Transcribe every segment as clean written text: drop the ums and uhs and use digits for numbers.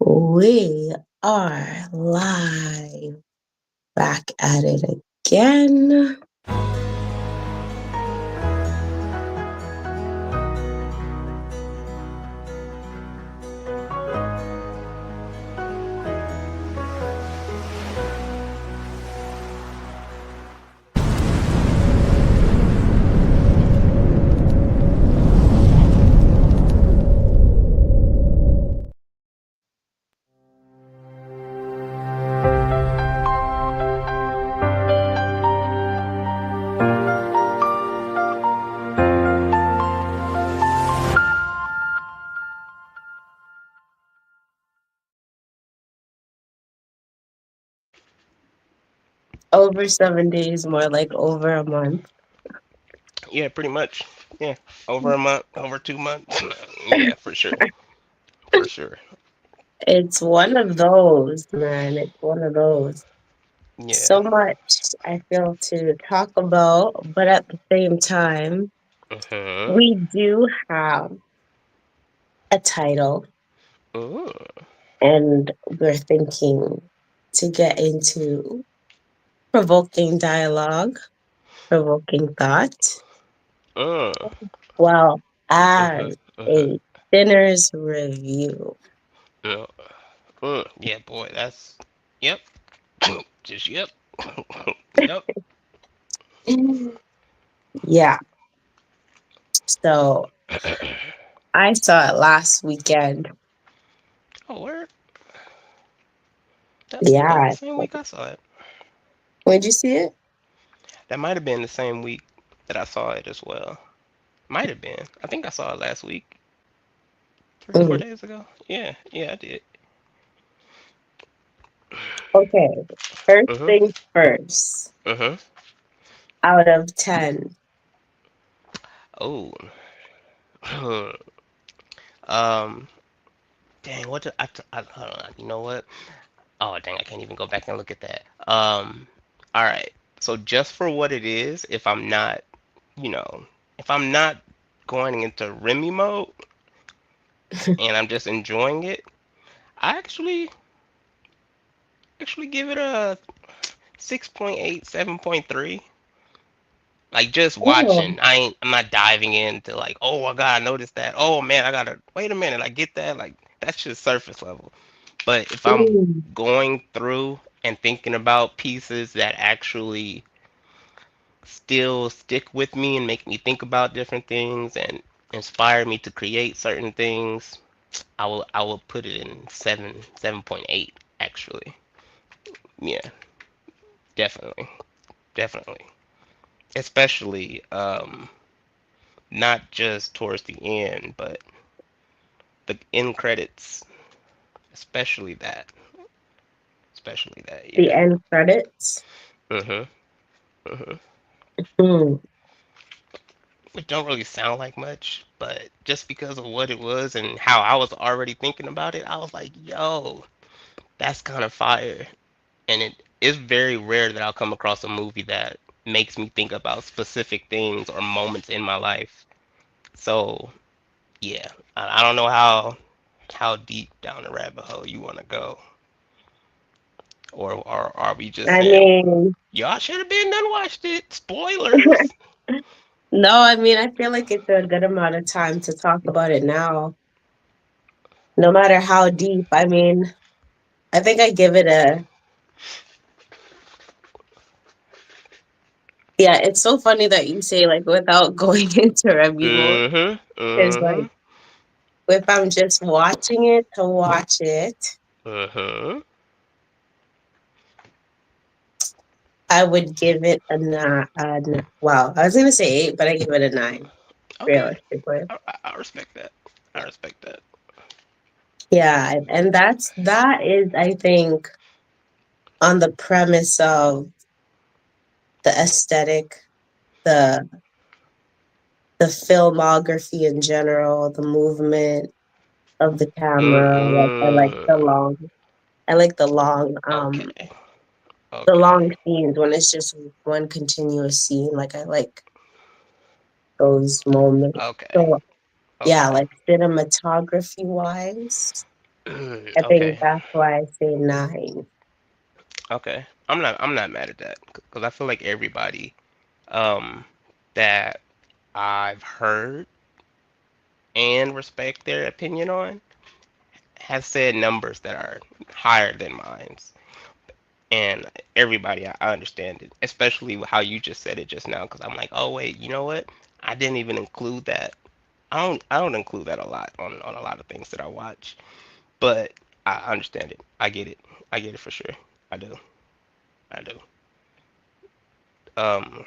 We are live, back at it again. Over 7 days, more like over a month. Yeah, pretty much. Yeah, over a month, over 2 months. Yeah, for sure, for sure. It's one of those, man. It's one of those. Yeah. So much I feel to talk about, but at the same time, Mhm. we do have a title, Ooh. and we're thinking to get into provoking dialogue, provoking thought. Mm. Well, Mhm. as Mhm. a dinner's review. Yeah. Yeah, boy. That's. Yep. Just yep. Yep. Yeah. So I saw it last weekend. Oh, word. That might have been the Yeah. same week I saw it. When'd you see it? That might have been the same week that I saw it as well. Might have been. I think I saw it last week, 3 or 4 Mm. days ago. Yeah. Yeah, I did. Okay. First Mhm. things first. Mhm. Out of 10. Oh. um. Dang. What did I hold on. You know what? Oh dang, I can't even go back and look at that. All right. So just for what it is, you know, if I'm not going into REME mode and I'm just enjoying it, I actually give it a 6.8, 7.3. Like just Oh. watching. I'm not diving into like, oh I gotta notice that. Oh man, I gotta wait a minute, I get that. Like that's just surface level. But if I'm Mm. going through and thinking about pieces that actually still stick with me and make me think about different things and inspire me to create certain things, I will put it in 7.8 actually. Yeah, definitely. Definitely. Especially not just towards the end, but the end credits, especially that. Especially that, The yeah. end credits. Mhm. Mhm. Mm. It don't really sound like much, but just because of what it was and how I was already thinking about it, I was like, "Yo, that's kind of fire." And it is very rare that I'll come across a movie that makes me think about specific things or moments in my life. So yeah, I don't know how deep down the rabbit hole you want to go, or are we just I saying mean, y'all should have been done watched it? Spoilers. no, I mean, I feel like it's a good amount of time to talk about it now, no matter how deep. I mean, I think I give it a, yeah, it's so funny that you say like without going into review mode. Mhm. Because like Mhm. if I'm just watching it to watch it, Mhm. I would give it a nine. Well, I was gonna say 8, but I give it a 9, Okay. realistically. I respect that. I respect that. Yeah, and that is, I think, on the premise of the aesthetic, the the filmography in general, the movement of the camera. Like Mm-mm. I like Okay. the Okay. long scenes when it's just one continuous scene. Like I like those moments. Okay. So yeah, Okay. like cinematography wise. I think Okay. that's why I say 9. Okay. I'm not mad at that because I feel like everybody um that I've heard and respect their opinion on has said numbers that are higher than mine. And everybody, I understand it, especially how you just said it just now because I'm like, oh wait, you know what? I didn't even include that. I don't include that a lot on a lot of things that I watch, but I understand it. I get it. I get it for sure. I do. I do. Um,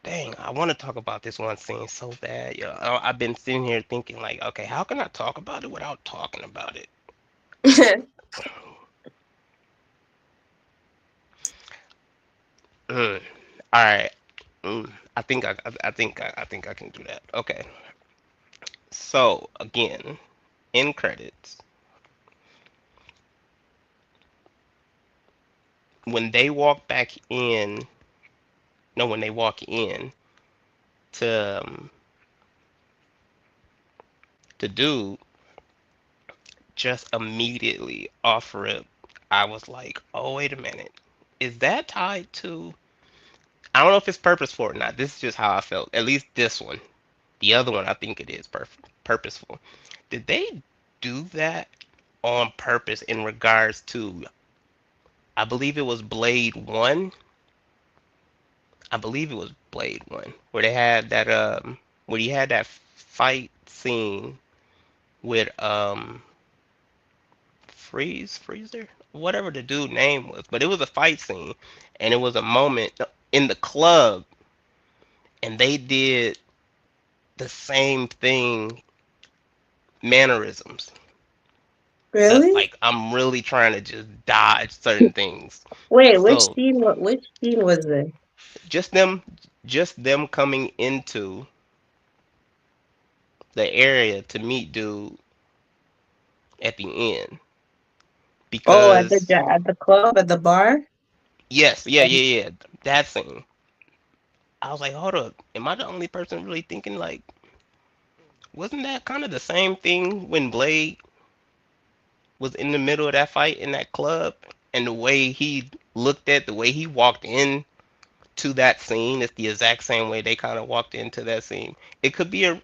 Dang, I want to talk about this one scene so bad, yo. I've been sitting here thinking like, okay, how can I talk about it without talking about it? Mm. All right. I think I can do that. Okay. So again, in credits, when they walk back in, no, when they walk in to do, just immediately off rip, I was like, oh wait a minute, is that tied to? I don't know if it's purposeful or not. This is just how I felt. At least this one. The other one, I think it is purposeful. Did they do that on purpose in regards to? I believe it was Blade One. I believe it was Blade One, where they had that where you had that fight scene with Freezer, whatever the dude name was, but it was a fight scene, and it was a moment in the club, and they did the same thing, mannerisms. Really? Like I'm really trying to just dodge certain things. Wait, So which scene was this? just them, just them coming into the area to meet dude at the end Oh, because at the club, at the bar? yes, yeah, that scene. I was like, hold up, am I the only person really thinking like, wasn't that kind of the same thing when Blade was in the middle of that fight in that club, and the way he looked at, the way he walked in to that scene is the exact same way they kind of walked into that scene. It could be a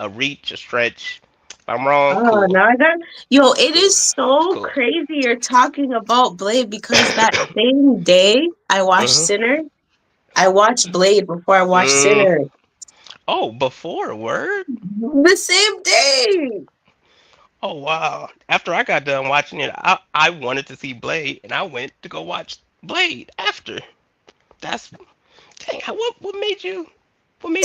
reach, a stretch. If I'm wrong, Oh, cool, now I got yo, it cool, is it's so cool. crazy you're talking about Blade because that same day I watched Mhm. Sinner. I watched Blade before I watched Mm. Sinner. Oh, before word. The same day. Oh wow! After I got done watching it, I wanted to see Blade, and I went to go watch Blade after. That's dang. What made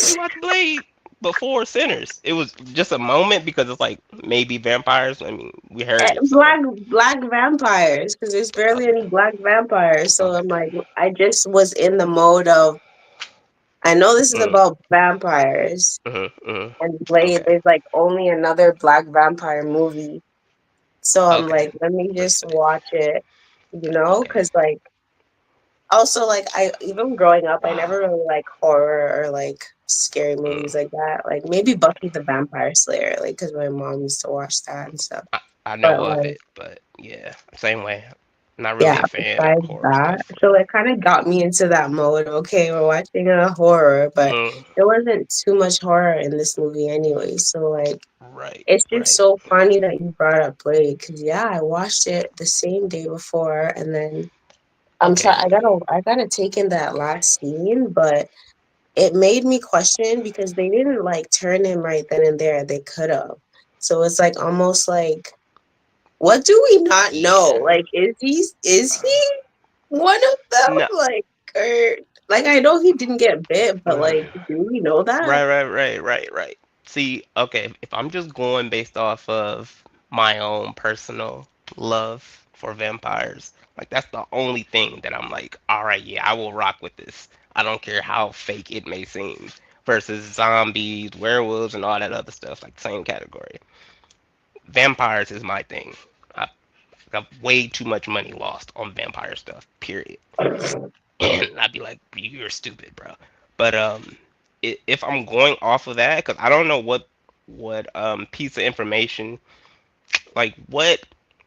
you watch Blade before Sinners? It was just a moment because it's like maybe vampires. I mean, we heard it, so Black vampires because there's barely okay, any black vampires. So okay. I'm like, I just was in the mode of I know this is Mm, about vampires mhm. and Blade. Okay, There's like only another black vampire movie. So I'm okay. like, let me just Respect. watch it, Okay. because like also like I even growing up, I never really like horror or like scary Mm. movies like that. Like maybe Buffy the Vampire Slayer, like because my mom used to watch that and stuff. I But know of like it, but yeah, same way. Not really yeah, a fan of besides horror that, stuff. so it kind of got me into that mode. Okay, we're watching a horror, but Mm, there wasn't too much horror in this movie anyway. So like, right, it's just right. so funny that you brought up Blade because yeah, I watched it the same day before, and then I'm try. Okay. I gotta take in that last scene, but it made me question because they didn't like turn him right then and there. They could have. So it's like almost like, what do we not know? Yeah. Like, is he one of them? No. Like, or like I know he didn't get bit, but Mm. like, do we know that? Right. See, okay, if I'm just going based off of my own personal love for vampires, like that's the only thing that I'm like, all right, yeah, I will rock with this. I don't care how fake it may seem. Versus zombies, werewolves, and all that other stuff, like same category. Vampires is my thing. I got way too much money lost on vampire stuff. Period. And I'd be like, "You're stupid, bro." But if I'm going off of that, because I don't know what piece of information Like, what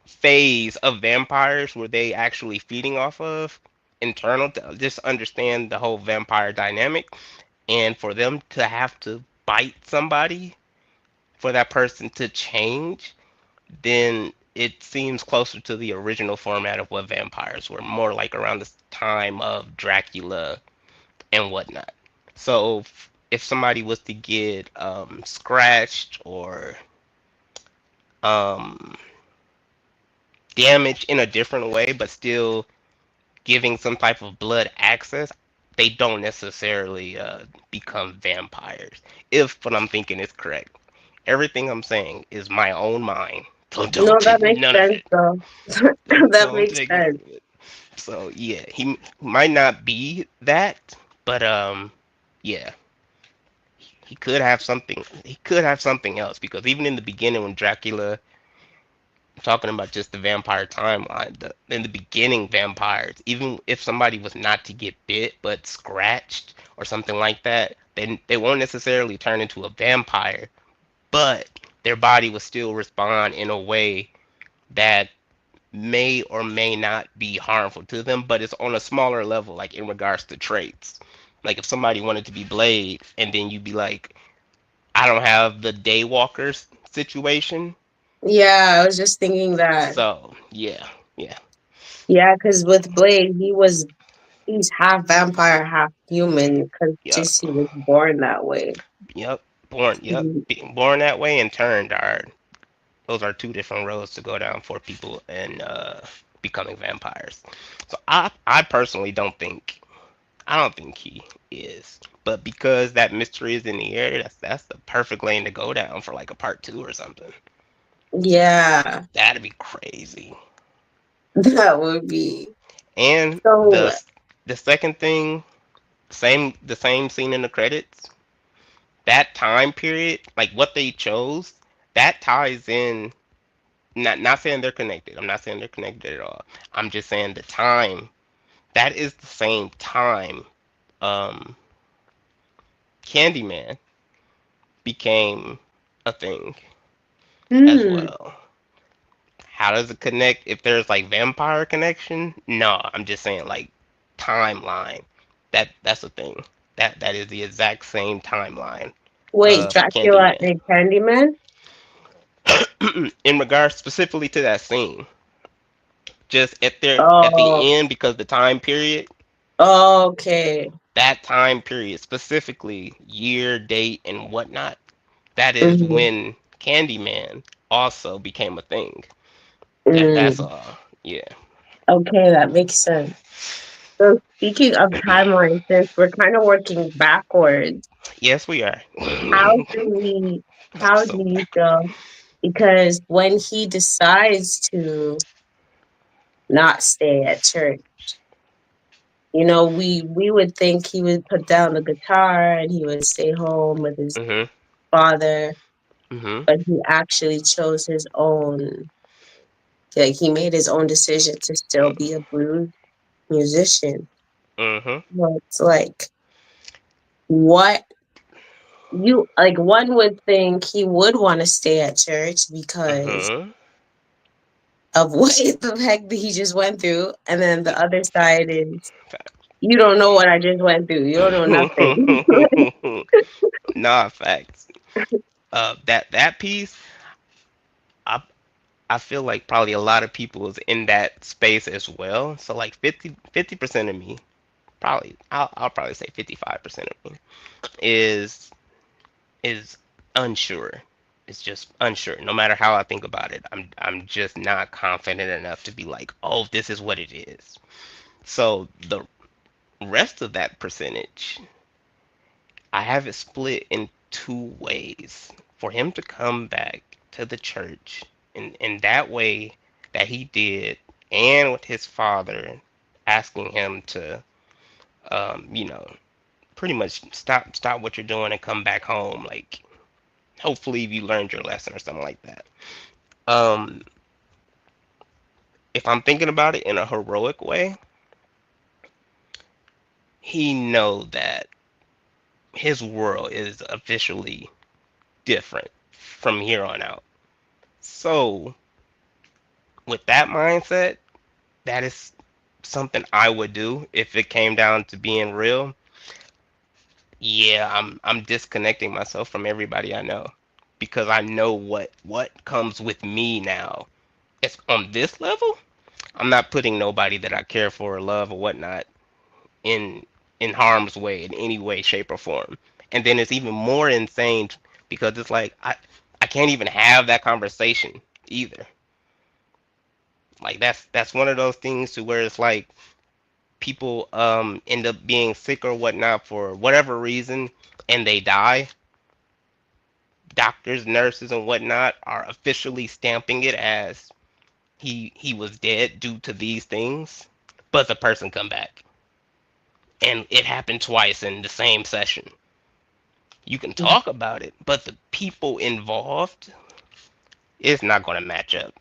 phase of vampires were they actually feeding off of? Internal to just understand the whole vampire dynamic, and for them to have to bite somebody for that person to change, then it seems closer to the original format of what vampires were, more like around the time of Dracula and whatnot. So if somebody was to get scratched or um, damaged in a different way, but still giving some type of blood access, they don't necessarily become vampires. If what I'm thinking is correct, everything I'm saying is my own mind. So No, don't that take makes none of sense it. though. That Don't makes take none sense. of it. So yeah, he might not be that, but yeah, he could have something. He could have something else because even in the beginning, when Dracula, talking about just the vampire timeline, in the beginning, vampires, even if somebody was not to get bit but scratched or something like that, then they won't necessarily turn into a vampire, but their body will still respond in a way that may or may not be harmful to them, but it's on a smaller level, like in regards to traits. Like if somebody wanted to be Blade, and then you'd be like, I don't have the Daywalkers situation. Yeah, I was just thinking that. So yeah, yeah, Yeah, because with Blade, he's half vampire, half human, because yep, just he was born that way. yep. Born, yep. Mhm. Being born that way and turned are those are two different roads to go down for people and becoming vampires. So I personally don't think he is. But because that mystery is in the air, that's the perfect lane to go down for like a part two or something. Yeah, That'd be crazy. that would be. And So, the second thing, the same scene in the credits, that time period, like what they chose, that ties in. Not saying they're connected. I'm not saying they're connected at all. I'm just saying the time. That is the same time. Um, Candyman became a thing as hmm, well. How does it connect? If there's like vampire connection? No, I'm just saying like timeline. That's the thing. That is the exact same timeline wait, of Dracula Candyman. and Candyman? In regards specifically to that scene, just at Oh, the end because the time period, okay. that time period specifically, year, date, and whatnot, that is Hmm. when Candyman also became a thing. That's Mm, all. Yeah. okay, that makes sense. So, speaking of timeline, since we're kind of working backwards, Yes, we are. how do we, how do So you backward. feel? Because when he decides to not stay at church, we would think he would put down the guitar and he would stay home with his Mhm. father, Mhm. but he actually chose his own, like he made his own decision to still be a blues musician. Mhm. Well, it's like what you like one would think he would want to stay at church because Mhm. of what the heck that he just went through. And then the Yeah. other side is you don't know what I just went through. You don't know nothing. Nah, facts. That piece, I I feel like probably a lot of people is in that space as well. So like 50% of me, probably I'll probably say 55% of me is unsure. It's just unsure. No matter how I think about it, I'm just not confident enough to be like, oh, this is what it is. So the rest of that percentage, I have it split in two ways. For him to come back to the church in that way that he did, and with his father asking him to, you know, pretty much stop what you're doing and come back home. Like, hopefully you learned your lesson or something like that. Um, if I'm thinking about it in a heroic way, he know that his world is officially different from here on out. So with that mindset, that is something I would do if it came down to being real. Yeah, I'm disconnecting myself from everybody I know because I know what comes with me now. It's on this level. I'm not putting nobody that I care for or love or whatnot in in harm's way in any way, shape, or form. And then it's even more insane because it's like I can't even have that conversation either. Like that's one of those things to where it's like people end up being sick or whatnot for whatever reason and they die. Doctors, nurses, and whatnot are officially stamping it as he was dead due to these things, but the person come back, and it happened twice in the same session. You can talk about it, but the people involved is not going to match up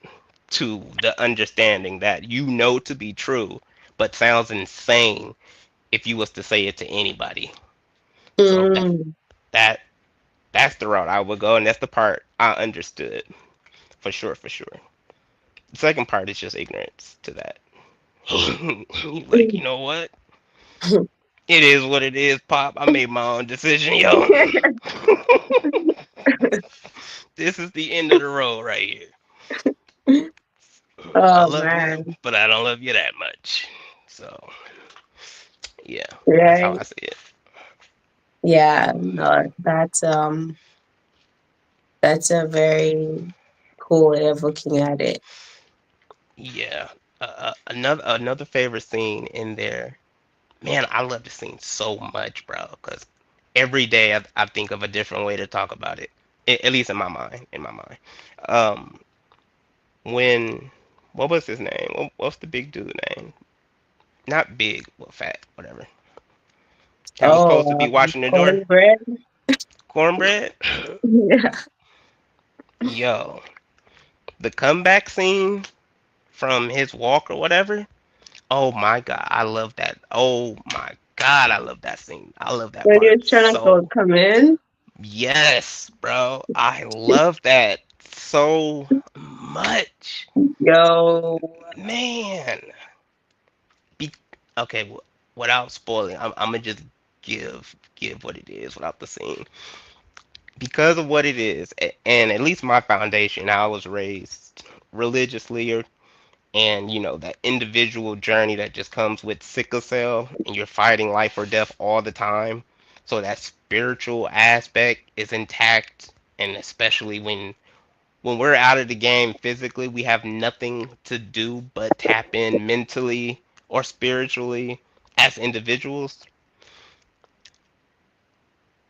to the understanding that you know to be true, but sounds insane if you was to say it to anybody. So Mm. that that's the route I would go, and that's the part I understood for sure, for sure. The second part is just ignorance to that. Like, you know what? It is what it is, Pop. I made my own decision, yo. This is the end of the road right here. I Oh love you, man. but I don't love you that much. So, yeah, that's how Right. I see it. Yeah, no, that's a very cool way of looking at it. Yeah. Another favorite scene in there. Man, I love the scene so much, bro. Because every day I think of a different way to talk about it. At least in my mind. In my mind. Um, when what was his name? What's the big dude name? Not big, well, fat, whatever. That was supposed to be Oh, watching the door. cornbread. Cornbread. Yeah. Yo, the comeback scene from his walk or whatever. Oh my god, I love that. Oh my god, I love that scene. I love that When you're part trying to go so. come in, Yes, bro. I love that so much. yo. Man. Be- okay, without spoiling, I'm gonna just give what it is without the scene. Because of what it is, and at least my foundation, I was raised religiously, and that individual journey that just comes with sickle cell, and you're fighting life or death all the time. So that spiritual aspect is intact, and especially when we're out of the game physically, we have nothing to do but tap in mentally or spiritually as individuals.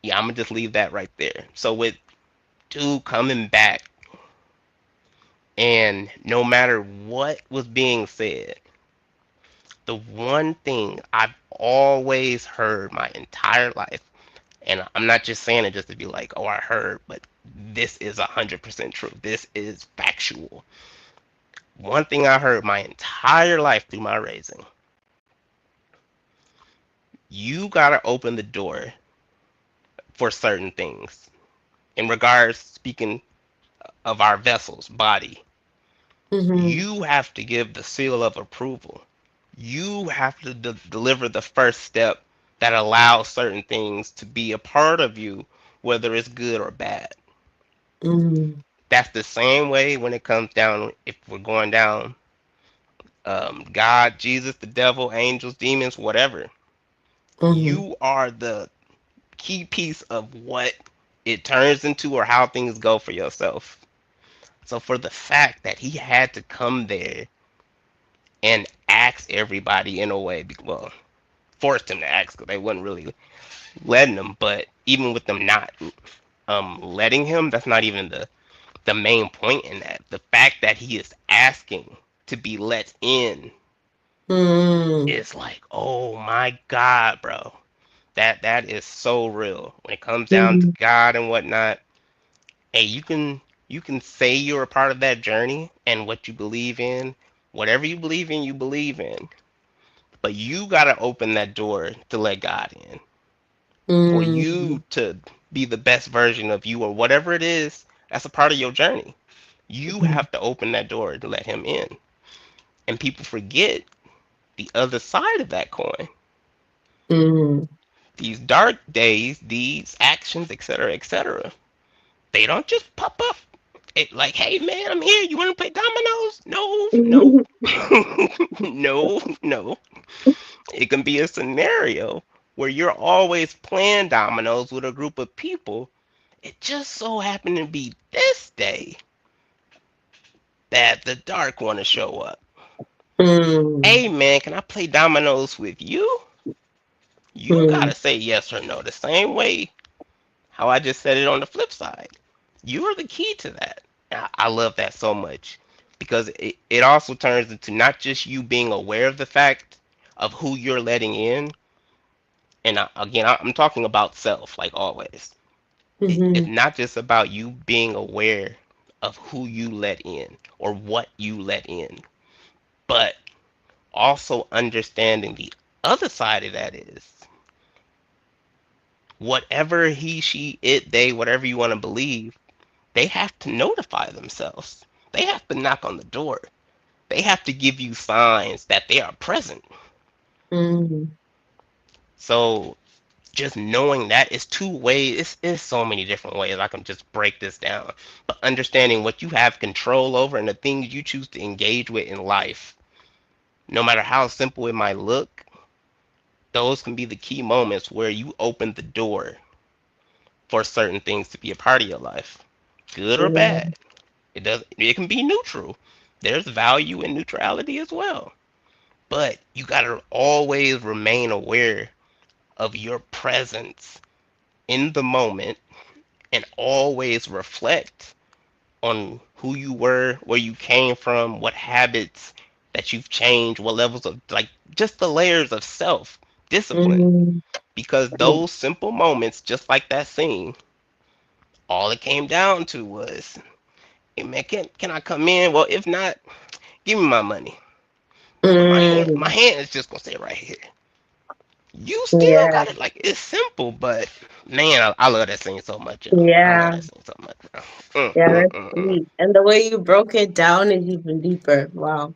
Yeah, I'm gonna just leave that right there. So with dude coming back, and no matter what was being said, the one thing I've always heard my entire life, and I'm not just saying it just to be like, oh, I heard, but this is 100% true. This is factual. One thing I heard my entire life through my raising: you gotta open the door for certain things. In regards, speaking of our vessels, body, Hmm. you have to give the seal of approval. You have to deliver the first step that allows certain things to be a part of you, whether it's good or bad. Hmm. That's the same way when it comes down, if we're going down God, Jesus, the devil, angels, demons, whatever. Hmm. You are the key piece of what it turns into or how things go for yourself. So for the fact that he had to come there and ask everybody in a way, well, forced him to ask because they wasn't really letting him. But even with them not letting him, that's not even the main point in that. The fact that he is asking to be let in Hmm. is like, oh my god, bro. That is so real. When it comes down to Hmm. God and whatnot, hey, you can say you're a part of that journey and what you believe in, whatever you believe in. But you gotta open that door to let God in. For Hmm. you to be the best version of you or whatever it is, that's a part of your journey. You Mhm. have to open that door to let him in. And people forget the other side of that coin. Mhm. These dark days, these actions, etc., they don't just pop up. It like, hey man, I'm here. You want to play dominoes? No, no, no, no. It can be a scenario where you're always playing dominoes with a group of people. It just so happened to be this day that the dark want to show up. Hey Mm. man, can I play dominoes with you? You Mm. gotta say yes or no. The same way how I just said it on the flip side. You're the key to that. I love that so much because it also turns into not just you being aware of the fact of who you're letting in. And again, I'm talking about self, like always. It's Mhm. not just about you being aware of who you let in or what you let in, but also understanding the other side of that is whatever he, she, it, they, whatever you want to believe, they have to notify themselves. They have to knock on the door. They have to give you signs that they are present. Mhm. So just knowing that is two ways. It's so many different ways I can just break this down. But understanding what you have control over and the things you choose to engage with in life, no matter how simple it might look, those can be the key moments where you open the door for certain things to be a part of your life, good or Yeah. bad. It does. It can be neutral. There's value in neutrality as well. But you gotta always remain aware of your presence in the moment and always reflect on who you were, where you came from, what habits that you've changed, what levels of like just the layers of self discipline. Mhm. Because those simple moments, just like that scene, all it came down to was, hey man, can I come in? Well, if not, give me my money. But my Mm. hand is just gonna stay right here. You still Yeah. got it. Like it's simple, but man, I love that scene so much, yo. I love Yeah. that scene so much, bro. Yeah, that's Mm. sweet. And the way you broke it down is even deeper. Wow.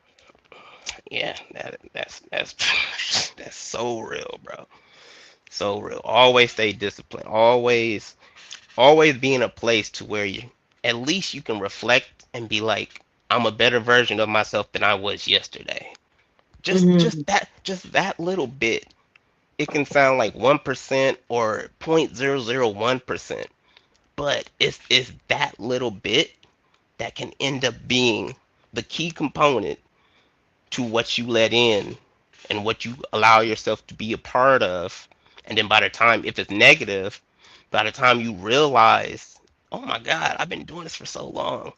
Yeah, that's that's so real, bro. So real. Always stay disciplined. Always be in a place to where you at least you can reflect and be like, I'm a better version of myself than I was yesterday. Mhm. Just that little bit. It can sound like 1% or 0.001%, but it's that little bit that can end up being the key component to what you let in and what you allow yourself to be a part of. And then by the time, if it's negative, by the time you realize, oh my God, I've been doing this for so long.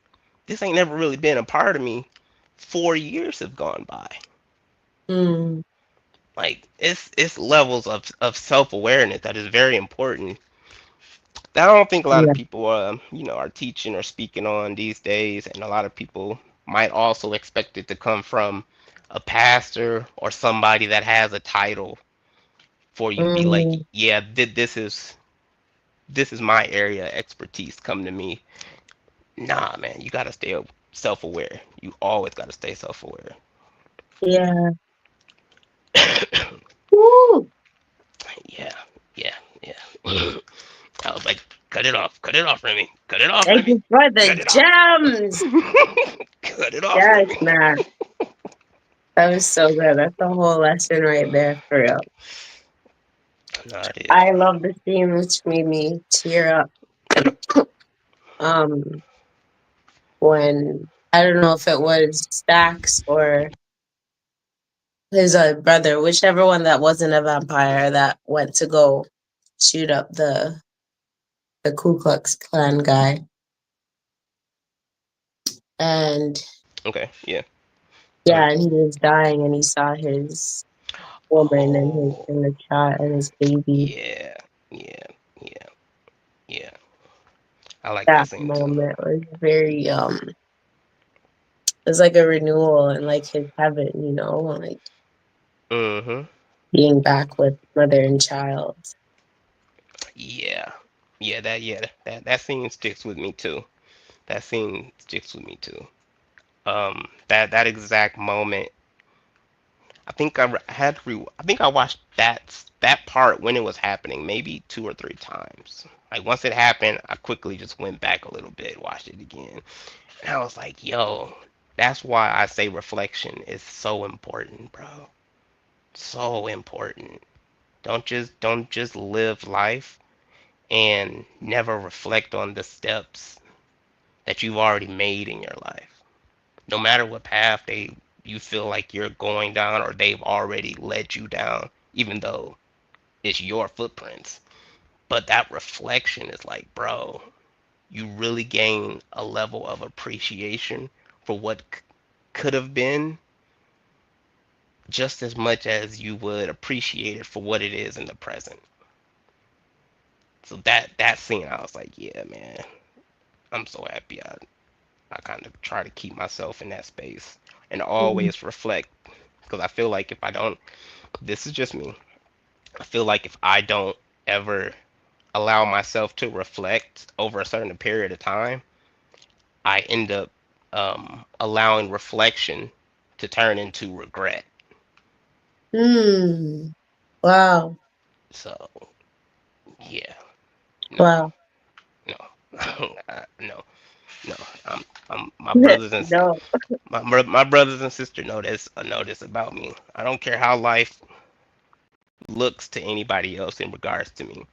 This ain't never really been a part of me. 4 years have gone by. Mm. Like it's levels of self awareness that is very important. That I don't think a lot of Yeah. people are teaching or speaking on these days, and a lot of people might also expect it to come from a pastor or somebody that has a title for you to be like, Mm. yeah, this is my area of expertise. Come to me. Nah, man, you gotta stay self aware. You always gotta stay self aware. Yeah. Woo! Yeah, yeah, yeah. I was like, cut it off, Remy, cut it off, Thank Remy, you for the cut it off, gems. cut it off, Yes, Remy. man. That was so good. That's the whole lesson right there, for real. No, it is, I bro. love the scene which made me tear up. Um, when I don't know if it was Stacks or his brother, whichever one that wasn't a vampire that went to go shoot up the Ku Klux Klan guy, and Okay, yeah. Uh, yeah, and he was dying, and he saw his woman and his oh, and the child and his baby. yeah, yeah, yeah, yeah. I like that That scene too. moment was very it's like a renewal and like his heaven, like Mm-hmm. being back with mother and child. Yeah, yeah. That scene sticks with me too. That scene sticks with me too. That exact moment. I think I watched that part when it was happening maybe 2 or 3 times. Like once it happened, I quickly just went back a little bit, watched it again, and I was like, "Yo, that's why I say reflection is so important, bro. So important. Don't just live life and never reflect on the steps that you've already made in your life. No matter what path you feel like you're going down or they've already led you down, even though it's your footprints. But that reflection is like, bro, you really gain a level of appreciation for what could have been just as much as you would appreciate it for what it is in the present. So that scene, I was like, yeah, man, I'm so happy. I kind of try to keep myself in that space and Mhm. always reflect because I feel like if I don't, this is just me. I feel like if I don't ever allow myself to reflect over a certain period of time, I end up allowing reflection to turn into regret. Hmm. Wow. So yeah, no, Wow. no, no, no. My brothers and No. my brothers and sisters know this about me. I don't care how life looks to anybody else in regards to me.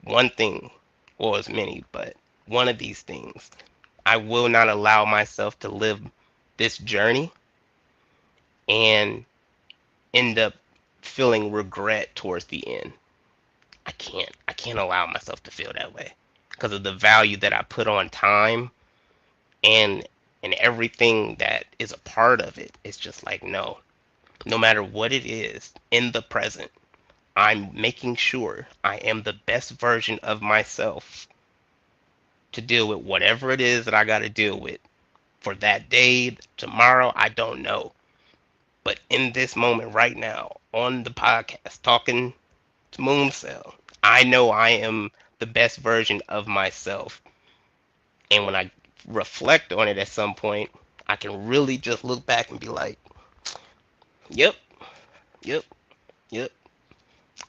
One thing, or as many, but one of these things, I will not allow myself to live this journey and end up feeling regret towards the end. I can't allow myself to feel that way because of the value that I put on time and everything that is a part of it. It's just like no, no matter what it is in the present, I'm making sure I am the best version of myself to deal with whatever it is that I got to deal with for that day, tomorrow, I don't know. But in this moment right now, on the podcast, talking to Moon I know I am the best version of myself. And when I reflect on it at some point, I can really just look back and be like, yep, yep, yep,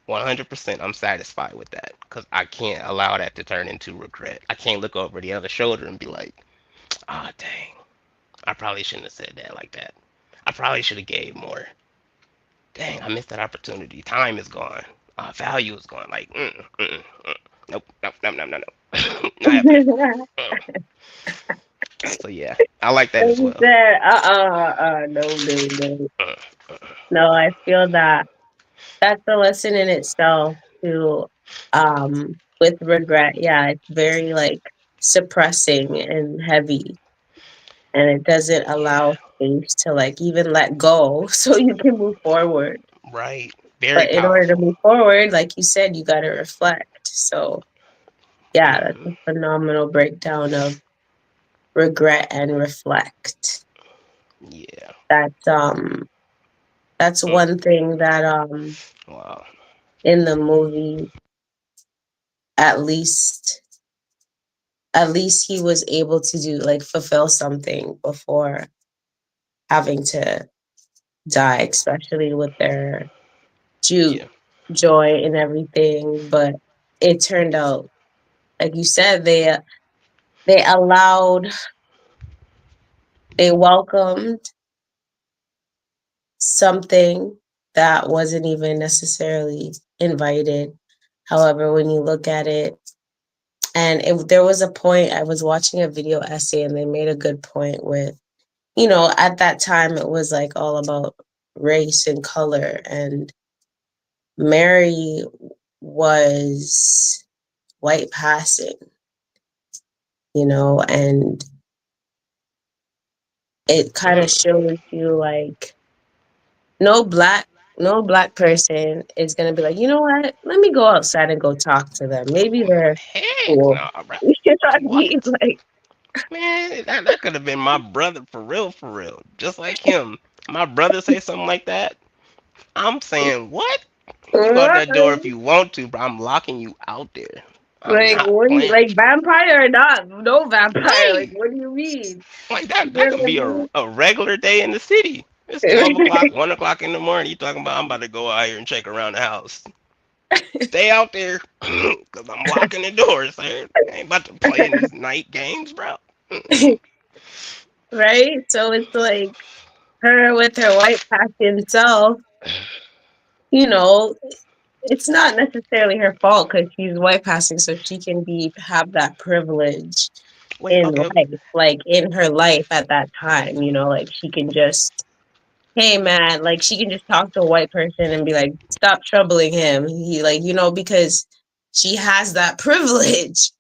100% I'm satisfied with that. Because I can't allow that to turn into regret. I can't look over the other shoulder and be like, ah, oh, dang, I probably shouldn't have said that like that. I probably should have gave more. Dang, I missed that opportunity. Time is gone. Value is gone. Like, nope, nope, nope, nope, nope, nope. Not happening. Mm. So yeah, I like that Like as you well. said, no, no, no. Mm, No, I feel that that's a lesson in itself to with regret. Yeah, it's very like suppressing and heavy, and it doesn't allow yeah, space to like even let go so you can move forward. right. Very But in order to powerful. move forward, like you said, you got to reflect. So yeah, that's Hmm. a phenomenal breakdown of regret and reflect. Yeah. That's that's Mm. one thing that Wow. in the movie at least at least he was able to do like fulfill something before having to die, especially with their ju- Yeah. joy and everything. But it turned out, like you said, they allowed, they welcomed something that wasn't even necessarily invited. However, when you look at it, and there was a point, I was watching a video essay and they made a good point with, at that time it was like all about race and color. And Mary was white passing, and it kind of Mm. shows you like no black no black person is gonna be like, you know what? Let me go outside and go talk to them. Maybe they're Heck cool. no, bro. You know what I mean? What? Like, Man, that could have been my brother for real, for real. Just like him. My brother say something like that. I'm saying, what? You go out that door if you want to, but I'm locking you out there. I'm Like, not what do you playing. like, vampire or not? No vampire. Like, Right. what do you mean? Like You that know could be what a regular day in the city. It's I 12 o'clock, mean? 1 o'clock in the morning. You talking about I'm about to go out here and check around the house. Stay out there, cause I'm locking the doors, sir. I ain't about to play in these night games, bro. Mm-mm. Right? So it's like her with her white passing self, you know, it's not necessarily her fault because she's white passing, so she can be have that privilege Wait, in okay. life, like in her life at that time, like she can just, hey man, like she can just talk to a white person and be like, stop troubling him. He like, because she has that privilege.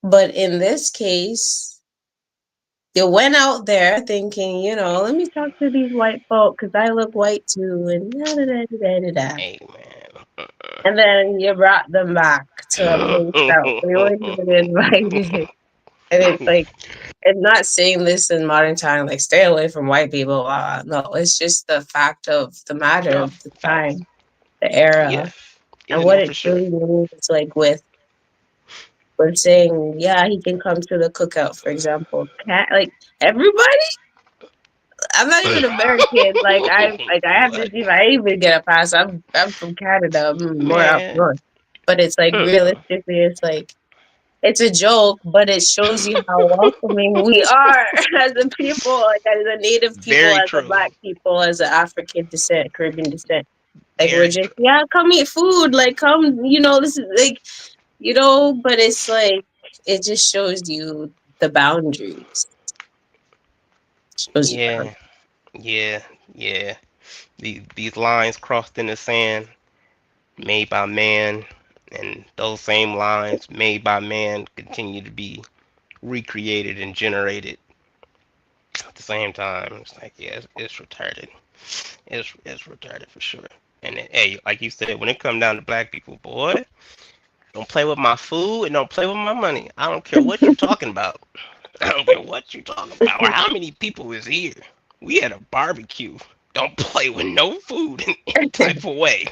But in this case, they went out there thinking, let me talk to these white folk because I look white too, and da da da da da da. Hey, man. And then you brought them back to a place that they weren't even invited. And it's like, and not saying this in modern time, like stay away from white people. No, it's just the fact of the matter No, of the facts. time, the Yeah. era, Yeah, and what no, it for sure. truly means. Like with saying, yeah, he can come to the cookout, for example. Like everybody. I'm not even American. Like I have to What? see if I even get a pass. I'm from Canada. I'm more up Man. north. But it's like Mm-mm. realistically, it's like it's a joke, but it shows you how welcoming we are as a people, like as a native people, Very as a true. black people, as an African descent, Caribbean descent. Like we're Very just, true. yeah, come eat food. Like come, this is like, but it's like it just shows you the boundaries. Shows you Yeah. Yeah. Yeah. These lines crossed in the sand, made by man, and those same lines made by man continue to be recreated and generated at the same time. It's like, yeah, it's retarded. It's retarded for sure. And hey, like you said, when it come down to black people, boy, don't play with my food and don't play with my money. I don't care what you talking about. I don't care what you talking about or how many people is here. We had a barbecue. Don't play with no food in any type of way.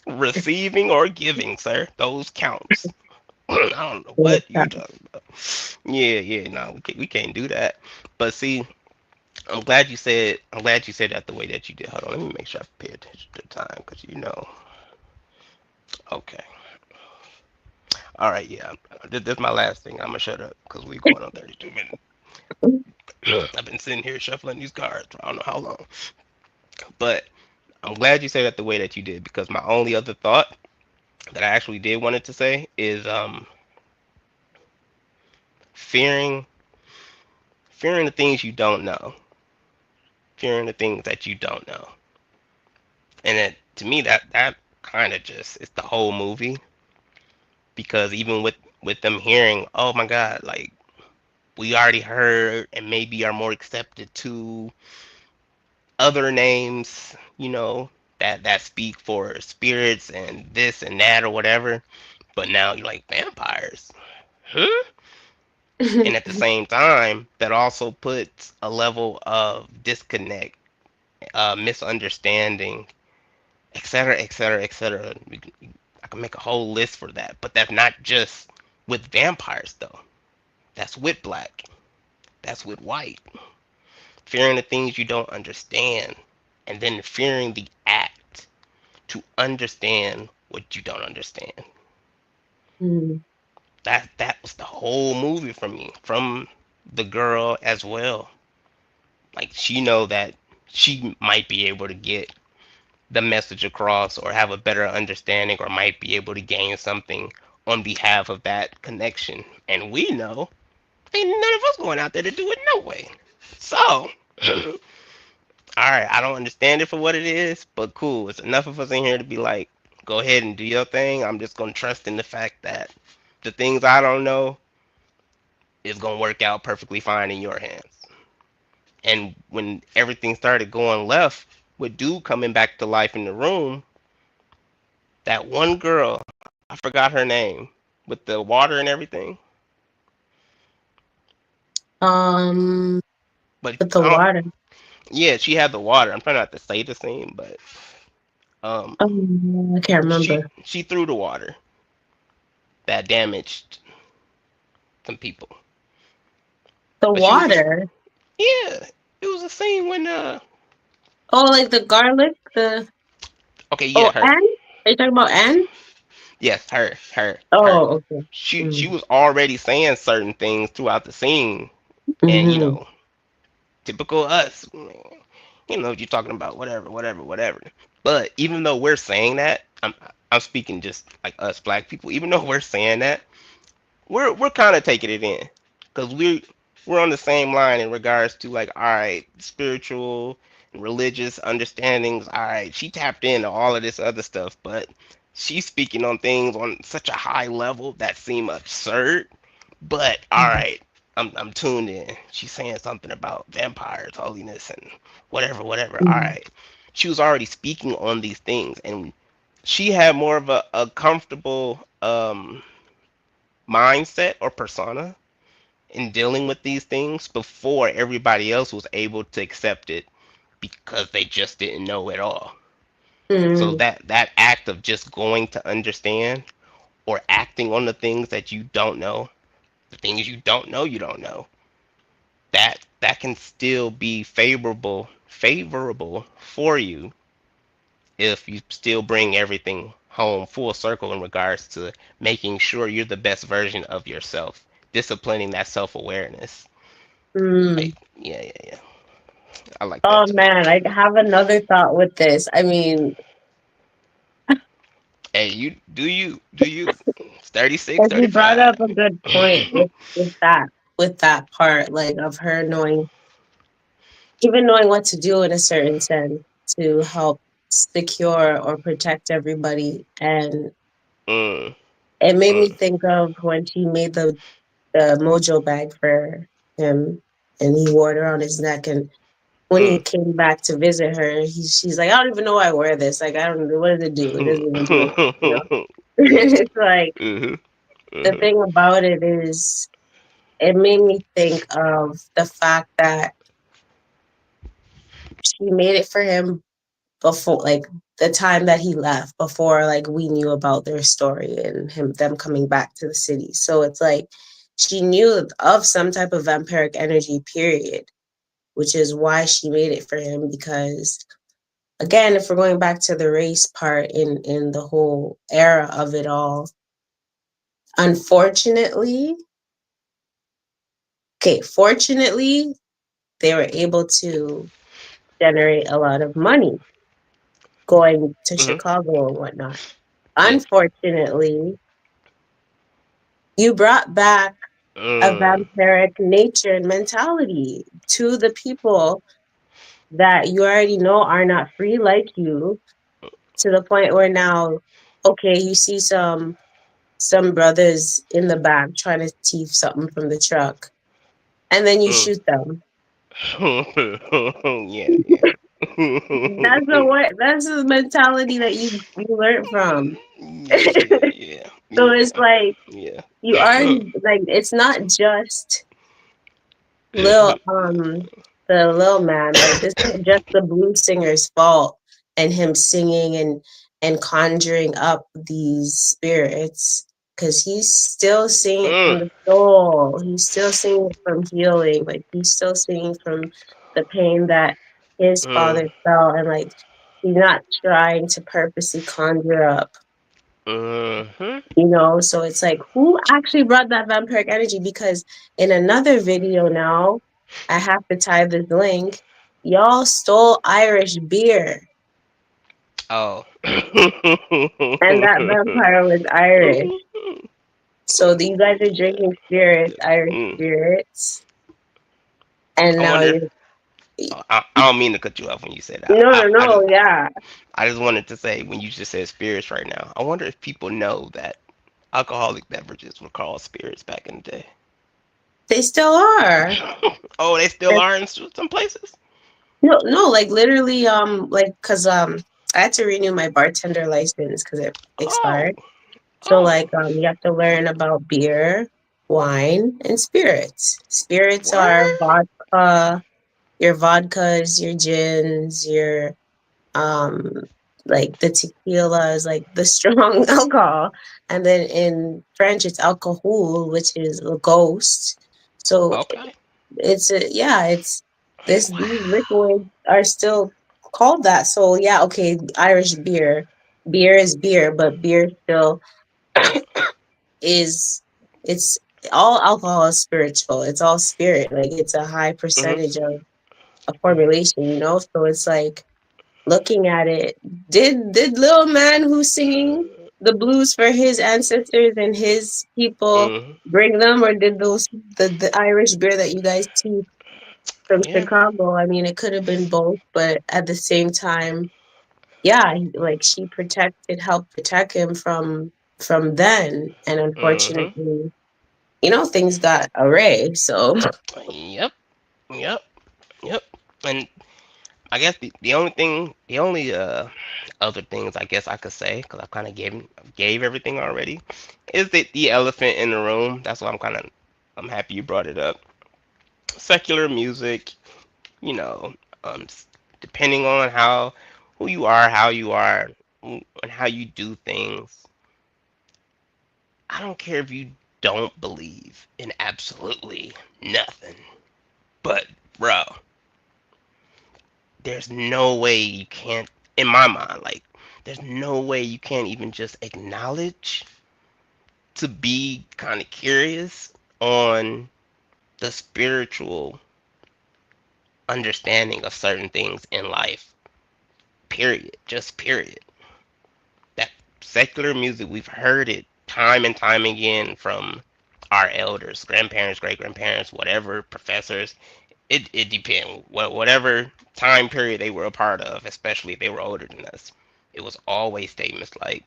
Receiving or giving, sir. Those counts. I don't know what you talking about. Yeah, yeah, no, we can't do that. But see, I'm glad you said that the way that you did. Hold on, let me make sure I pay attention to the time because okay. All right, yeah. This is my last thing. I'm gonna shut up because we going on 32 minutes. I've been sitting here shuffling these cards for I don't know how long. But I'm glad you said that the way that you did because my only other thought that I actually did wanted to say is fearing fearing the things you don't know, fearing the things that you don't know, and to me that kind of just it's the whole movie because even with them hearing, oh my God, like we already heard and maybe are more accepted to other names, that speak for spirits and this and that or whatever. But now you're like vampires, huh? And at the same time, that also puts a level of disconnect, misunderstanding, etc., etc., etc. I can make a whole list for that, but that's not just with vampires though. That's with black. That's with white. Fearing the things you don't understand, and then fearing the act to understand what you don't understand. Mm. That was the whole movie for me, from the girl as well. Like she know that she might be able to get the message across or have a better understanding or might be able to gain something on behalf of that connection. And we know ain't none of us going out there to do it no way. So, all right, I don't understand it for what it is, but cool. It's enough of us in here to be like, go ahead and do your thing. I'm just gonna trust in the fact that the things I don't know is gonna work out perfectly fine in your hands. And when everything started going left with dude coming back to life in the room, that one girl, I forgot her name, with the water and everything. um, But with the water. yeah, she had the water. I'm trying not to say the same, but um, I can't she remember. she threw the water. that damaged some people. The But she was just water. yeah. It was a scene when Oh, like the garlic. The okay, yeah, oh, her. Anne. Are you talking about Anne? Yes, her. Oh, okay. She Mm-hmm. was already saying certain things throughout the scene, and Mm-hmm. typical us. You know what you're talking about, whatever, whatever, whatever. But even though we're saying that, I'm speaking just like us black people. Even though we're saying that, we're kind of taking it in because we're on the same line in regards to like all right spiritual and religious understandings. All right, she tapped into all of this other stuff, but she's speaking on things on such a high level that seem absurd. But all right, I'm tuned in. She's saying something about vampires, holiness, and whatever, whatever. All Mm-hmm. right, she was already speaking on these things, and she had more of a comfortable mindset or persona in dealing with these things before everybody else was able to accept it because they just didn't know at all. So Mm-hmm. that act of just going to understand or acting on the things that you don't know, the things you don't know, that can still be favorable for you if you still bring everything home full circle in regards to making sure you're the best version of yourself, disciplining that self-awareness. Mm. Like, yeah, yeah, yeah. I like that Oh too. man, I have another thought with this. I mean, Hey, you. It's 36, because you brought 35. up a good point with that part, like of her knowing, even knowing what to do in a certain sense to help secure or protect everybody. And mm, it made me mm, think of when she made the mojo bag for him and he wore it around his neck. And when he mm. came back to visit her, she's like, I don't even know why I wear this. Like, I don't know. What does it do? It doesn't even do anything, you know? Yeah. It's like, Mhm. the Mhm. thing about it is, it made me think of the fact that she made it for him before, like, the time that he left, before, like, we knew about their story and them coming back to the city. So it's like, she knew of some type of vampiric energy, period, which is why she made it for him. Because again, if we're going back to the race part in the whole era of it all, unfortunately, okay, fortunately, they were able to generate a lot of money going to Mhm. Chicago and whatnot. Yeah. Unfortunately, you brought back a Mm. vampiric nature and mentality to the people that you already know are not free like you, to the point where now, okay, you see some brothers in the back trying to thief something from the truck, and then you Mm. shoot them. Yeah, yeah. That's the mentality that you learned from. Yeah, yeah, yeah, So it's yeah, like, yeah. you already, like, it's not just Lil the Lil man, like, this isn't just the blues singer's fault and him singing and conjuring up these spirits, because he's still singing Mm, from the soul. He's still singing from healing. Like, he's still singing from the pain that his mm, father felt, and like, he's not trying to purposely conjure up, mhm. you know? So it's like, who actually brought that vampiric energy? Because in another video now, I have to tie this link, y'all stole Irish beer, Oh. and that vampire was Irish. So you guys are drinking spirits, Irish Mm. spirits, and I now wonder. you're, I don't mean to cut you off when you said that. no, no, no, yeah. I just wanted to say when you just said spirits right now. I wonder if people know that alcoholic beverages were called spirits back in the day. They still are. Oh, they still They're- are in some places. No, no, like literally, like, cause I had to renew my bartender license because it Oh, expired. So oh, like, you have to learn about beer, wine, and spirits. Spirits are what? vodka, your vodkas, your gins, your um like the tequila is like the strong alcohol, and then in French it's alcohol, which is a ghost. So Okay. it's a, yeah, it's this, these Wow. liquids are still called that. So yeah, okay, Irish beer, beer is beer, but beer still is, it's, all alcohol is spiritual. It's all spirit. Like it's a high Mhm. percentage of a formulation, you know? So it's like looking at it, did little man who's singing the blues for his ancestors and his people Mhm. bring them, or did those the Irish beer that you guys teach from Yeah. Chicago? I mean, it could have been both, but at the same time, yeah, like she protected, helped protect him from then, and Mhm. unfortunately, you know, things got array. So, Yep. Yep. Yep. And I guess the only thing, the only other things I guess I could say, because I kind of gave everything already, is that the elephant in the room. That's why I'm happy you brought it up. Secular music, you know, um, s- depending on who you are, how you are, and how you do things. I don't care if you don't believe in absolutely nothing, but bro, there's no way you can't, in my mind, like, there's no way you can't even just acknowledge to be kind of curious on the spiritual understanding of certain things in life. Period. Just period. That secular music, we've heard it time and time again from our elders, grandparents, great grandparents, whatever, professors. It depends. Whatever time period they were a part of, especially if they were older than us, it was always statements like,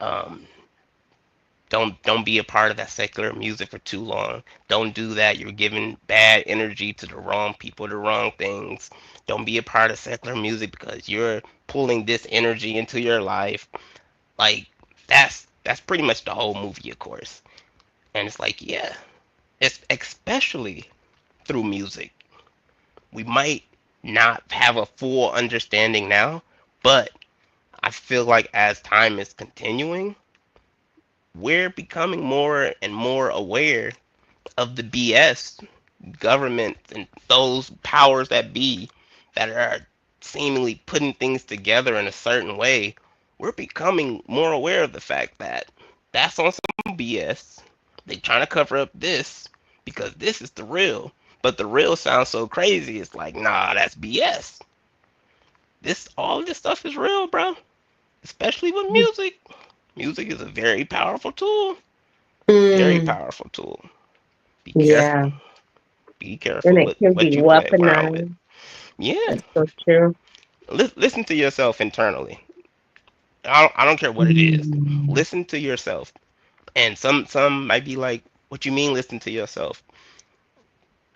um, don't be a part of that secular music for too long. Don't do that. You're giving bad energy to the wrong people, the wrong things. Don't be a part of secular music because you're pulling this energy into your life. Like that's pretty much the whole movie, of course. And it's like, yeah, it's especially through music. We might not have a full understanding now, but I feel like as time is continuing, we're becoming more and more aware of the BS government and those powers that be that are seemingly putting things together in a certain way. We're becoming more aware of the fact that that's on some BS. They trying to cover up this because this is the real. But the real sounds so crazy. It's like, nah, that's BS. This all of this stuff is real, bro. Especially with music. Music is a very powerful tool. Very mm, powerful tool. Be careful. yeah, Be and careful it with can be what you play around with. weaponized. Yeah. That's so true. Listen to yourself internally. I don't care what it is. Mm, Listen to yourself. And some might be like, what you mean listen to yourself?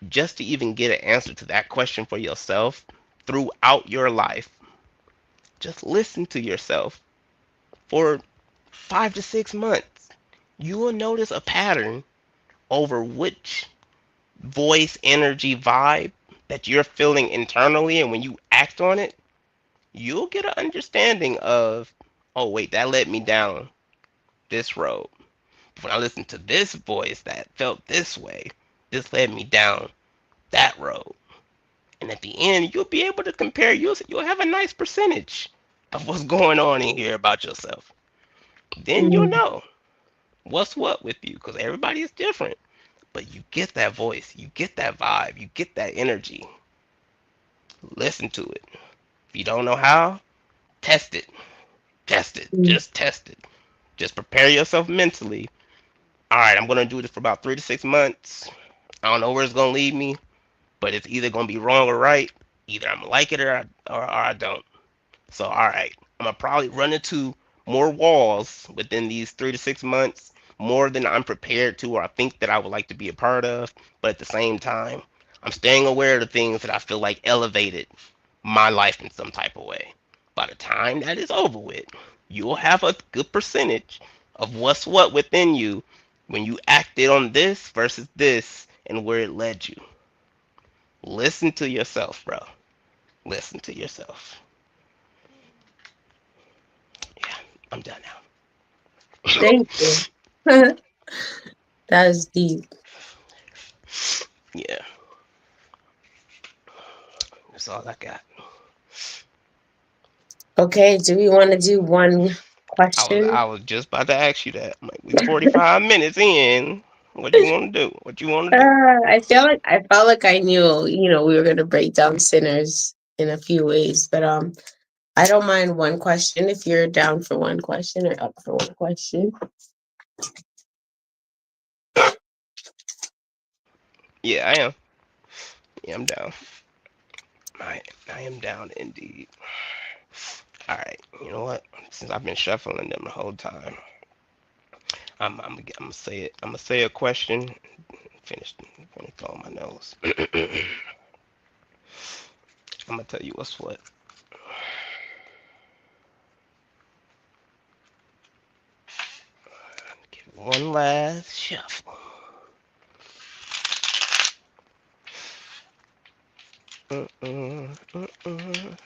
Just to even get an answer to that question for yourself throughout your life, just listen to yourself for 5 to 6 months. You will notice a pattern over which voice, energy, vibe that you're feeling internally, and when you act on it, you'll get an understanding of, oh, wait, that led me down this road. When I listened to this voice that felt this way, this led me down that road. And at the end, you'll be able to compare. You'll have a nice percentage of what's going on in here about yourself. Then you'll mm, know what's what with you because everybody is different. But you get that voice, you get that vibe, you get that energy. Listen to it. If you don't know how, test it. Test it. mm, Just test it. Just prepare yourself mentally. All right, I'm going to do this for about 3 to 6 months. I don't know where it's going to lead me, but it's either going to be wrong or right. Either I'm going to like it or I don't. So, all right, I'm going to probably run into more walls within these 3 to 6 months, more than I'm prepared to or I think that I would like to be a part of. But at the same time, I'm staying aware of the things that I feel like elevated my life in some type of way. By the time that is over with, you'll have a good percentage of what's what within you when you acted on this versus this and where it led you. Listen to yourself, bro. Listen to yourself. I'm done Thank you. That was deep. now. Yeah, that's all I got. Okay, do we want to do one question? I was just about to ask you that. I'm like, we 45 minutes in. What do you want to do? What you want to do? I felt like I knew, we were gonna break down sinners in a few ways, but I don't mind one question if you're down for one question or up for one question. Yeah, I am. Yeah, I'm down. I am down indeed. All right. You know what? Since I've been shuffling them the whole time, I'm gonna say it. I'm gonna say a question. Finish. Finish blowing my nose. I'm gonna tell you what's what. Give it one last shuffle. Mm-mm, mm-mm.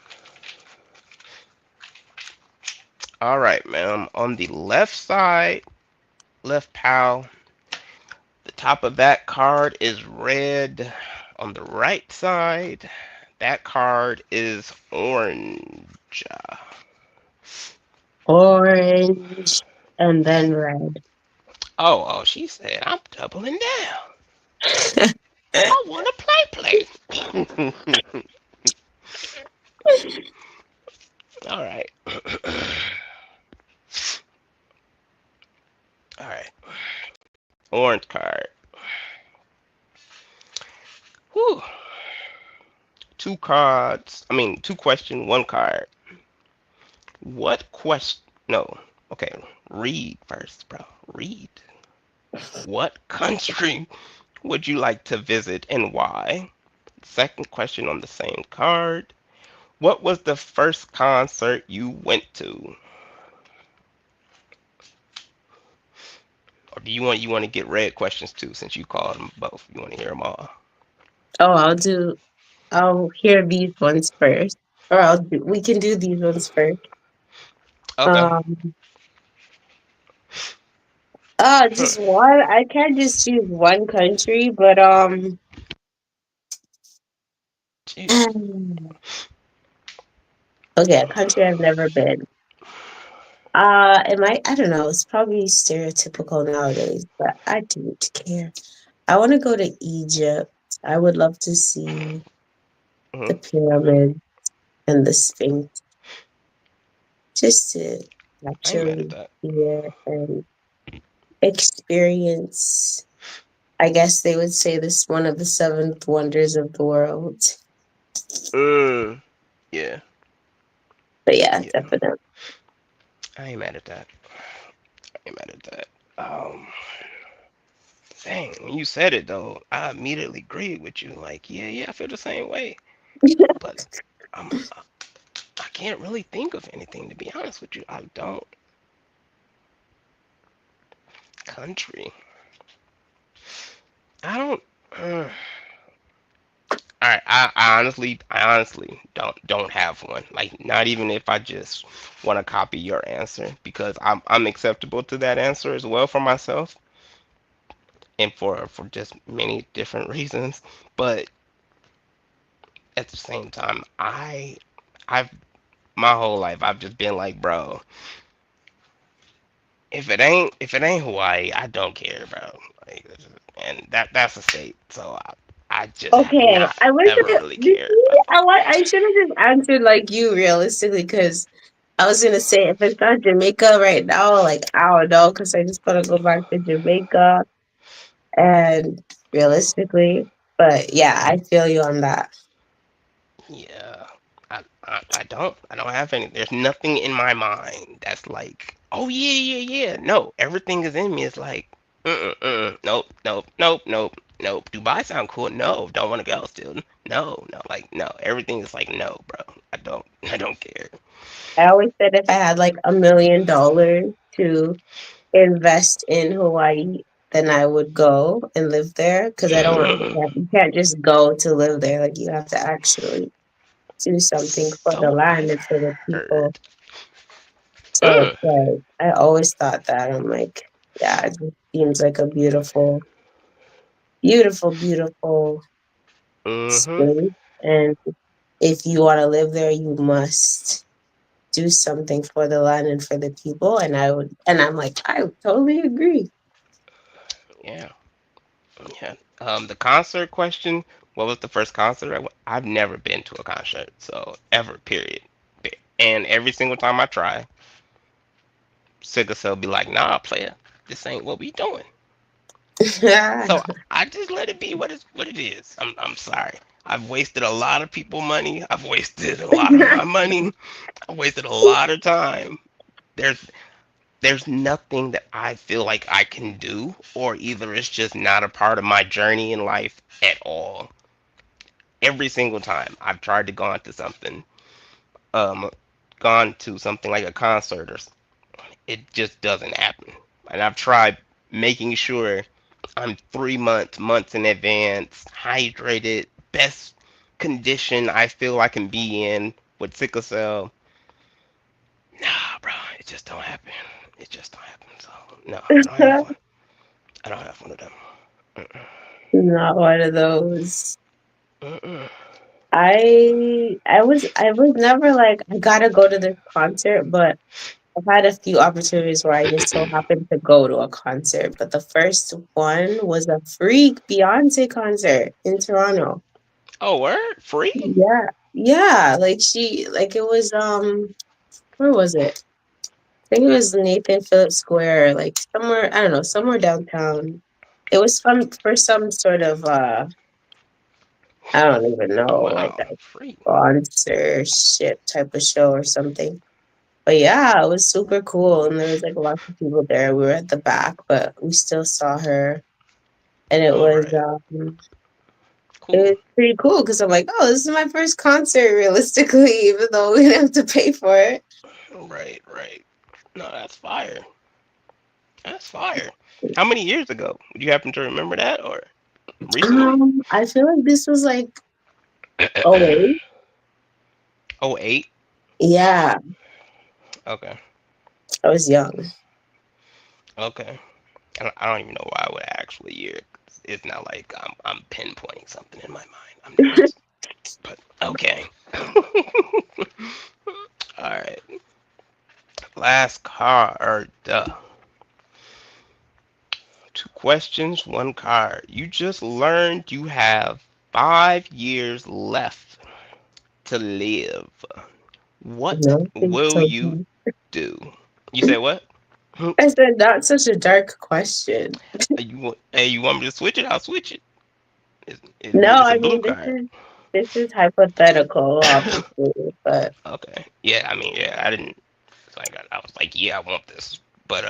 All right, ma'am. On the left side, left pal, the top of that card is red. On the right side, that card is orange. Orange and then red. Oh, she said, I'm doubling down. I want to play. All right. All right. Orange card. Whew. Two cards. I mean, two question, one card. What question? No. Okay. Read first, bro. Read. What country would you like to visit and why? Second question on the same card. What was the first concert you went to? Or do you want to get red questions too since you called them both? You want to hear them all? Oh, I'll hear these ones first. Or we can do these ones first. Okay. Um just Hmm. one. I can't just choose one country, but Jeez. okay, a country I've never been. I don't know, it's probably stereotypical nowadays, but I don't care. I want to go to Egypt. I would love to see Hmm. the pyramid and the Sphinx just to I ain't mad at actually that. see it and experience. I guess they would say this one of the seventh wonders of the world. Mm. Yeah. But yeah, Yeah. definitely. I ain't mad at that. I ain't mad at that. Dang, when you said it though, I immediately agreed with you. Like, yeah, I feel the same way. But I'm, I can't really think of anything to be honest with you. I don't. Country. I don't. All right, I honestly don't have one. Like, not even if I just want to copy your answer, because I'm acceptable to that answer as well for myself, and for just many different reasons. But at the same time, I've my whole life I've just been like, bro, if it ain't Hawaii, I don't care, bro. Like, and that's a state, so I just have Okay, not I was ever gonna. really You cared see, about it. I should have just answered like you realistically, because I was gonna say if it's not Jamaica right now, like I don't know, because I just want to go back to Jamaica and realistically, but yeah, I feel you on that. Yeah, I don't have any. There's nothing in my mind that's like, oh yeah. No, everything is in me. It's like, nope. Dubai sound cool. No, don't want to go still. No, like no. Everything is like no, bro. I don't care. I always said if I had like $1 million to invest in Hawaii, then I would go and live there because I don't want you can't just go to live there. Like you have to actually do something for the So land I've and for the people. heard. So it's like I always thought that. I'm like, yeah, it just seems like a beautiful, beautiful, beautiful Mm-hmm. space. And if you want to live there, you must do something for the land and for the people. And I would, and I'm like, I totally agree. Yeah. Yeah. The concert question. What was the first concert? I've never been to a concert, so ever, period. And every single time I try, Sickle Cell be like, "Nah, player, this ain't what we doing." So I just let it be what it is. I'm sorry. I've wasted a lot of people money. I've wasted a lot of my money. I've wasted a lot of time. There's there's nothing that I feel like I can do, or either it's just not a part of my journey in life at all. Every single time I've tried to um, gone to something like a concert, or it just doesn't happen. And I've tried making sure I'm 3 months, months in advance, hydrated, best condition I feel I can be in with sickle cell. Nah, bro, it just don't happen. It just don't happen. So no, I don't have one. I don't have one of them. Mm-mm. Not one of those. Mm-mm. I was never like I gotta go to this concert, but I've had a few opportunities where I just so happened to go to a concert. But the first one was a free Beyonce concert in Toronto. Oh, word? Free? Yeah. Yeah. Like it was where was it? I think it was Nathan Phillips Square, like somewhere, I don't know, somewhere downtown. It was fun for some sort of I don't even know, like Wow, a free. sponsorship type of show or something. But yeah, it was super cool, and there was like lots of people there. We were at the back, but we still saw her, and All right. it Cool. was pretty cool because I'm like, oh, this is my first concert, realistically, even though we didn't have to pay for it. Right, right. No, that's fire. That's fire. How many years ago? Would you happen to remember that or recently? I feel like this was like, oh, Oh, 08? yeah, Okay. I was young. Okay. I don't even know why I would actually year. It's not like I'm pinpointing something in my mind. I'm just. But okay. All right. Last card. Two questions, one card. You just learned you have 5 years left to live. What No, it's will so you dark. do? You say what? I said, not such a dark question. Hey, you want me to switch it? I'll switch it. No, It's a I blue mean card. this is hypothetical, obviously, but Okay. Yeah, I mean, yeah, I didn't. It's like I was like, yeah, I want this. But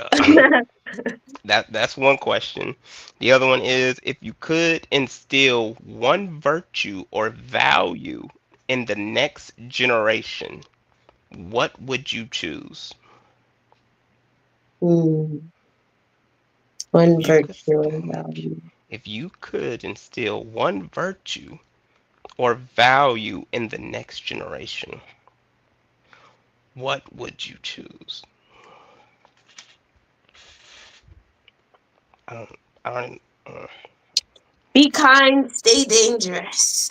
that's one question. The other one is if you could instill one virtue or value in the next generation, what would you choose? hmm, If one you could virtue value. if you could instill one virtue or value in the next generation, what would you choose? I don't I don't Be kind, stay dangerous.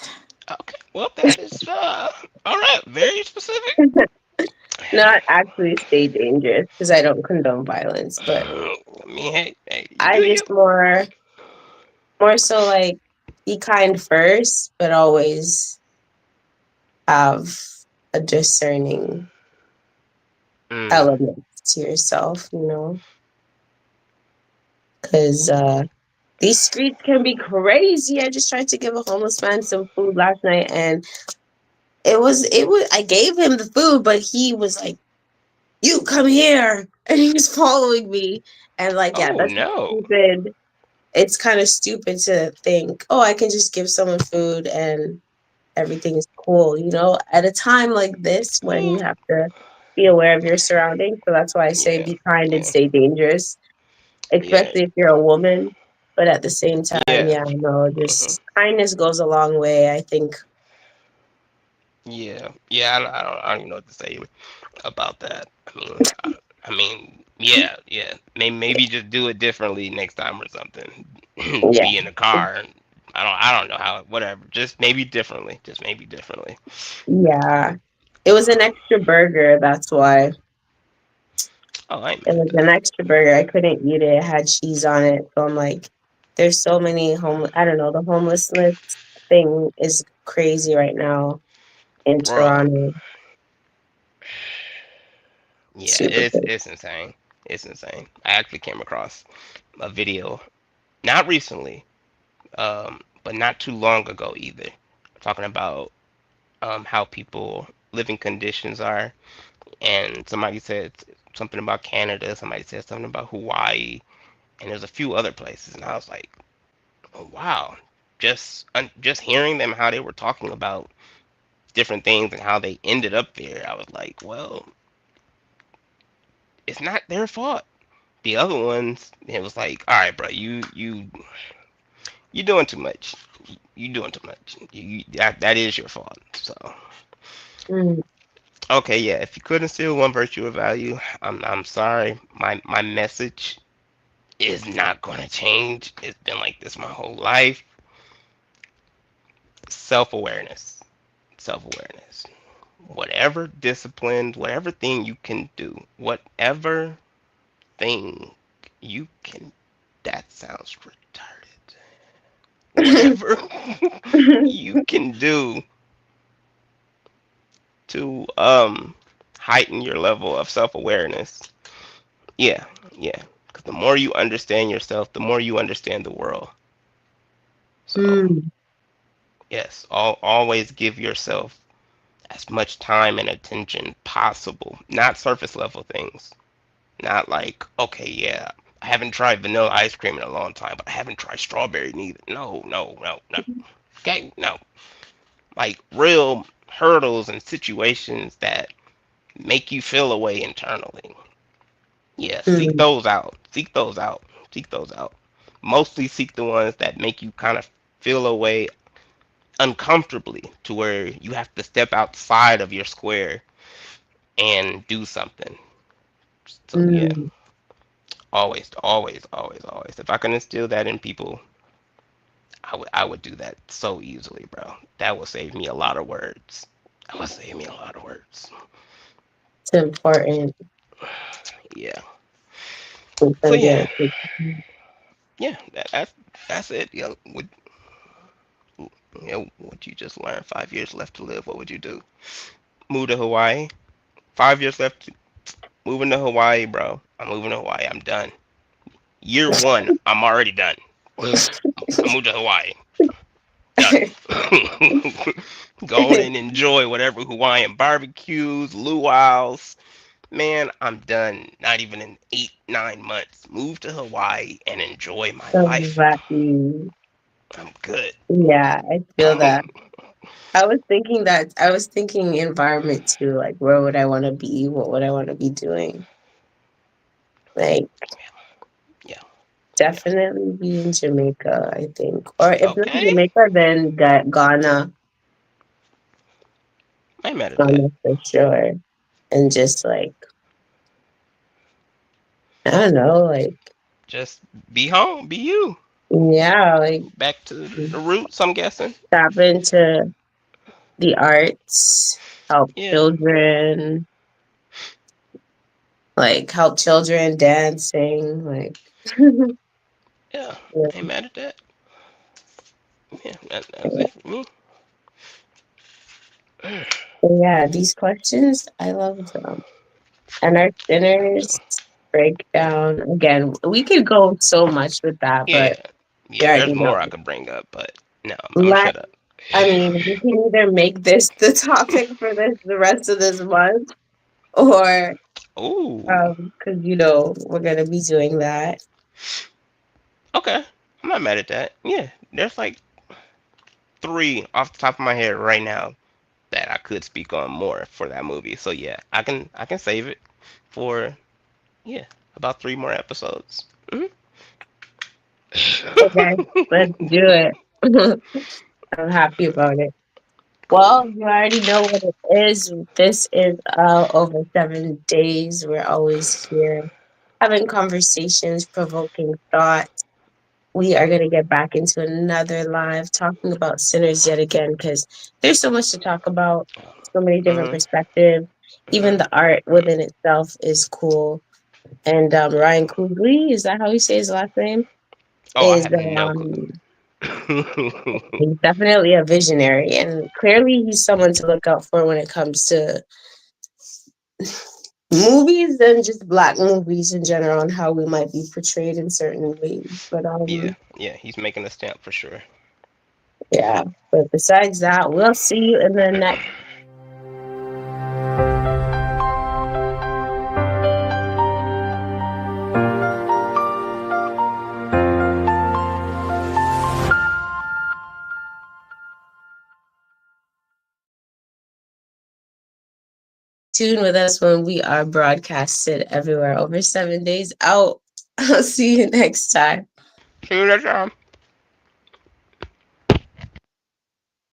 okay. Well, that is all right, very specific. Not actually stay dangerous because I don't condone violence, but I mean, hey, you I do you. just more so like be kind first, but always have a discerning Mm, element to yourself, because these streets can be crazy. I just tried to give a homeless man some food last night, and it was I gave him the food, but he was like, "You come here," and he was following me, and like, yeah, oh that's no. stupid. It's kind of stupid to think, oh, I can just give someone food and everything is cool, at a time like this when you Well, have to be aware of your surroundings. So that's why I say yeah, be kind and yeah, stay dangerous, yeah, especially if you're a woman. But at the same time, yeah, yeah, no, hmm, just kindness goes a long way, I think. yeah, yeah. I don't even know what to say about that. I mean, I mean, yeah, yeah. Maybe just do it differently next time or something. Yeah, Be in the car. And I don't know how. Whatever. Just maybe differently. Just maybe differently. yeah. It was an extra burger, that's why. Oh, I ain't It mad was at an that. extra burger. I couldn't eat it. It had cheese on it. So I'm like, there's so many I don't know, the homelessness thing is crazy right now in Bro, Toronto. yeah, Super crazy. it's insane. It's insane. I actually came across a video, not recently, but not too long ago either, talking about how people living conditions are, and somebody said something about Canada, somebody said something about Hawaii, and there's a few other places, and I was like, oh, wow, just hearing them how they were talking about different things and how they ended up there, I was like, well, it's not their fault. The other ones, it was like, all right, bro, you doing too much. You doing too much. That is your fault. So Mm, okay, yeah. If you couldn't steal one virtue or value, I'm sorry. My message is not gonna change. It's been like this my whole life. Self awareness. Self awareness. Whatever discipline, whatever thing you can do, whatever thing you can. That sounds retarded. Whatever you can do to heighten your level of self-awareness. Yeah, yeah. Because the more you understand yourself, the more you understand the world. So mm, yes, always give yourself as much time and attention possible. Not surface level things. Not like, okay, yeah, I haven't tried vanilla ice cream in a long time, but I haven't tried strawberry neither. No, no, no, no. Okay, no. Like real hurdles and situations that make you feel a way internally. Yeah, seek mm, those out. Seek those out. Seek those out. Mostly seek the ones that make you kind of feel a way uncomfortably to where you have to step outside of your square and do something. So yeah, mm. always, always, always, always. If I can instill that in people, I would do that so easily, bro. That would save me a lot of words. That would save me a lot of words. It's important. Yeah. It's So gonna yeah, get it. yeah. That's it. What you just learned. 5 years left to live. What would you do? Move to Hawaii. 5 years left. Moving to Hawaii, bro. I'm moving to Hawaii. I'm done. Year one. I'm already done. I moved to Hawaii. Done. Go on and enjoy whatever Hawaiian barbecues, luau's. Man, I'm done. Not even in 8, 9 months. Move to Hawaii and enjoy my life. Exactly. I'm good. Yeah, I feel that. I was thinking environment too, like where would I want to be? What would I want to be doing? Like Yeah, yeah. definitely be in Jamaica, I think. Or if not Okay. Jamaica, then Ghana, I ain't mad at that. Ghana for sure. And just like I don't know, like Just be home. Be you. yeah, like Back to the roots, I'm guessing. tap into the arts, help Yeah, children, like help children dancing, like yeah. yeah. I ain't mad at that. Yeah, that's it for me. Yeah, these questions, I love them. And our So, dinners breakdown. Again, we could go so much with that, yeah, but we yeah. already There's know. more I could bring up, but no, I'm gonna Let shut up. I mean, we can either make this the topic for the rest of this month, or Ooh, because you know we're gonna be doing that. okay. I'm not mad at that. Yeah, there's like three off the top of my head right now that I could speak on more for that movie. So yeah, I can save it for yeah about 3 more episodes. Okay, let's do it. I'm happy about it. Well, you already know what it is. This is over 7 days. We're always here having conversations, provoking thoughts. We are going to get back into another live talking about sinners yet again because there's so much to talk about, so many different Mhm. perspectives. Even Mhm. the art within itself is cool. And Ryan Coogly, is that how you say his last name? Oh, I Is have no clue. he's definitely a visionary, and clearly he's someone to look out for when it comes to movies and just black movies in general and how we might be portrayed in certain ways. But Yeah, yeah, he's making a stamp for sure. yeah. But besides that, we'll see you in the next tune with us when we are broadcasted everywhere over 7 days out. I'll see you next time. See you next time.